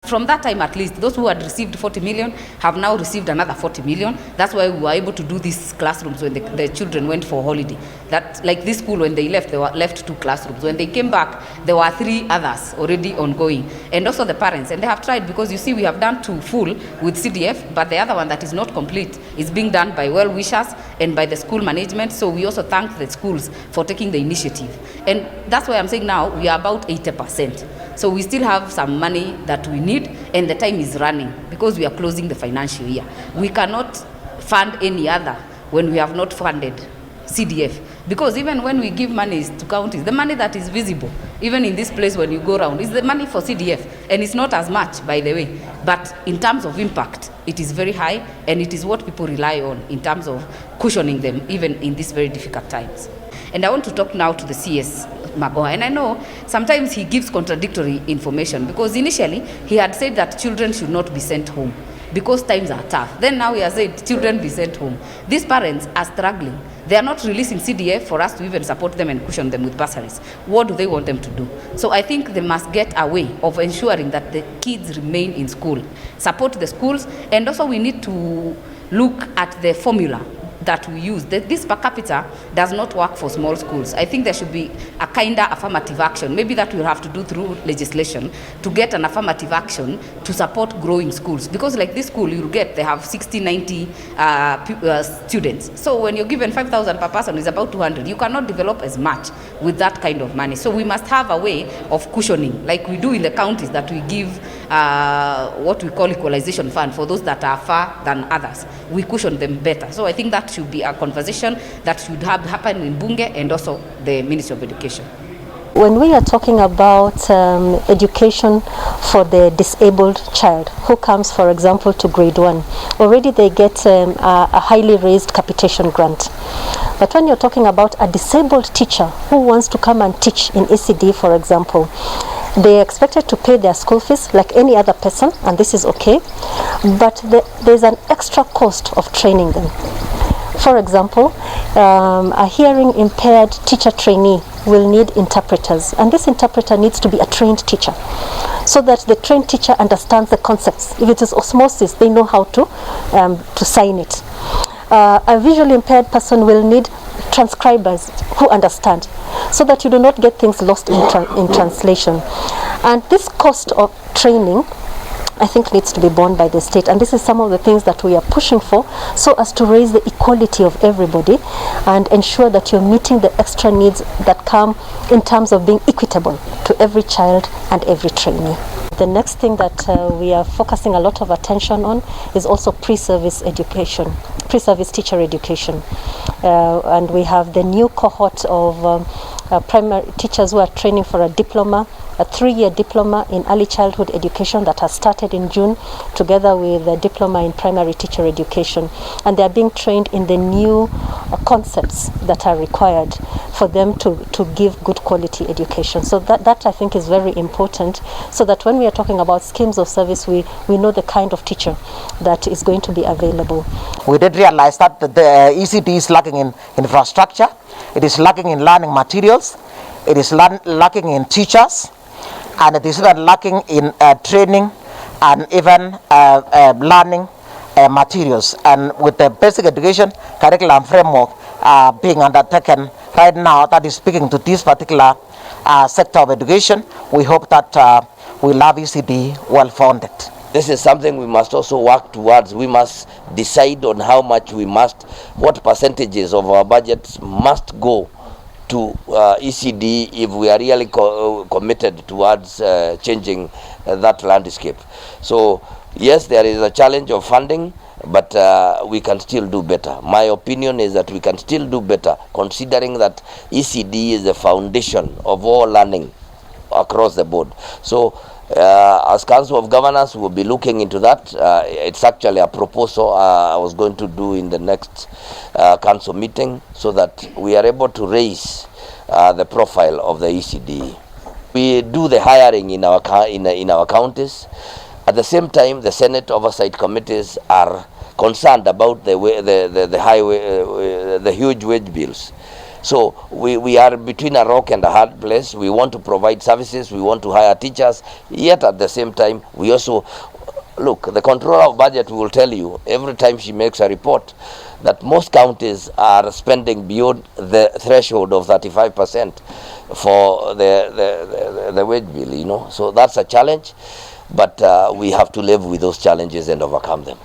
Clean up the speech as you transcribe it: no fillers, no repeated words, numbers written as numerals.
from that time, at least, those who had received 40 million have now received another 40 million. That's why we were able to do these classrooms when the children went for holiday. That, like this school, when they left, they were left 2 classrooms. When they came back, there were 3 others already ongoing. And also the parents. And they have tried, because you see, we have done 2 full with CDF, but the other one that is not complete is being done by well-wishers and by the school management. So we also thank the schools for taking the initiative. And that's why I'm saying now we are about 80%. So we still have some money that we need, and the time is running because we are closing the financial year. We cannot fund any other when we have not funded CDF. Because even when we give money to counties, the money that is visible, even in this place when you go around, is the money for CDF. And it's not as much, by the way. But in terms of impact, it is very high, and it is what people rely on in terms of cushioning them, even in these very difficult times. And I want to talk now to the CS Magoha. And I know sometimes he gives contradictory information, because initially he had said that children should not be sent home because times are tough. Then now he has said children be sent home. These parents are struggling. They are not releasing CDF for us to even support them and cushion them with bursaries. What do they want them to do? So I think they must get a way of ensuring that the kids remain in school, support the schools, and also we need to look at the formula that we use. This per capita does not work for small schools. I think there should be a kind of affirmative action. Maybe that we'll have to do through legislation to get an affirmative action to support growing schools. Because like this school, you'll get, they have 60, 90 students. So when you're given 5,000 per person, it's about 200. You cannot develop as much with that kind of money. So we must have a way of cushioning, like we do in the counties, that we give what we call equalization fund for those that are far than others. We cushion them better. So I think that should be a conversation that should happen in Bunge and also the Ministry of Education. When we are talking about education for the disabled child who comes, for example, to grade 1, already they get a highly raised capitation grant. But when you're talking about a disabled teacher who wants to come and teach in ECD, for example, they are expected to pay their school fees like any other person, and this is okay, but there's an extra cost of training them. For example, a hearing impaired teacher trainee will need interpreters, and this interpreter needs to be a trained teacher, so that the trained teacher understands the concepts. If it is osmosis, they know how to sign it. A visually impaired person will need transcribers who understand, so that you do not get things lost in translation. And this cost of training, I think, needs to be borne by the state, and this is some of the things that we are pushing for, so as to raise the equality of everybody and ensure that you're meeting the extra needs that come in terms of being equitable to every child and every trainee. The next thing that we are focusing a lot of attention on is also pre-service education, pre-service teacher education. And we have the new cohort of primary teachers who are training for a diploma, a 3-year diploma in early childhood education that has started in June, together with a diploma in primary teacher education. And they are being trained in the new concepts that are required for them to give good quality education. So that I think is very important, so that when we are talking about schemes of service, we know the kind of teacher that is going to be available. We did realize that the ECD is lacking in infrastructure, it is lacking in learning materials, it is lacking in teachers, and it is even lacking in training and even learning materials. And with the basic education curriculum framework being undertaken right now, that is speaking to this particular sector of education, we hope that we'll have ECD well founded. This is something we must also work towards. We must decide on how much what percentages of our budgets must go to ECD if we are really committed towards changing that landscape. So yes, there is a challenge of funding, but we can still do better. My opinion is that we can still do better, considering that ECD is the foundation of all learning across the board. So as Council of Governors, we will be looking into that. It's actually a proposal I was going to do in the next council meeting, so that we are able to raise the profile of the ECD. We do the hiring in our counties. At the same time, the Senate oversight committees are concerned about the huge wage bills. So we are between a rock and a hard place. We want to provide services, we want to hire teachers, yet at the same time we also look, the controller of budget will tell you every time she makes a report that most counties are spending beyond the threshold of 35% for the wage bill, you know. So that's a challenge, but we have to live with those challenges and overcome them.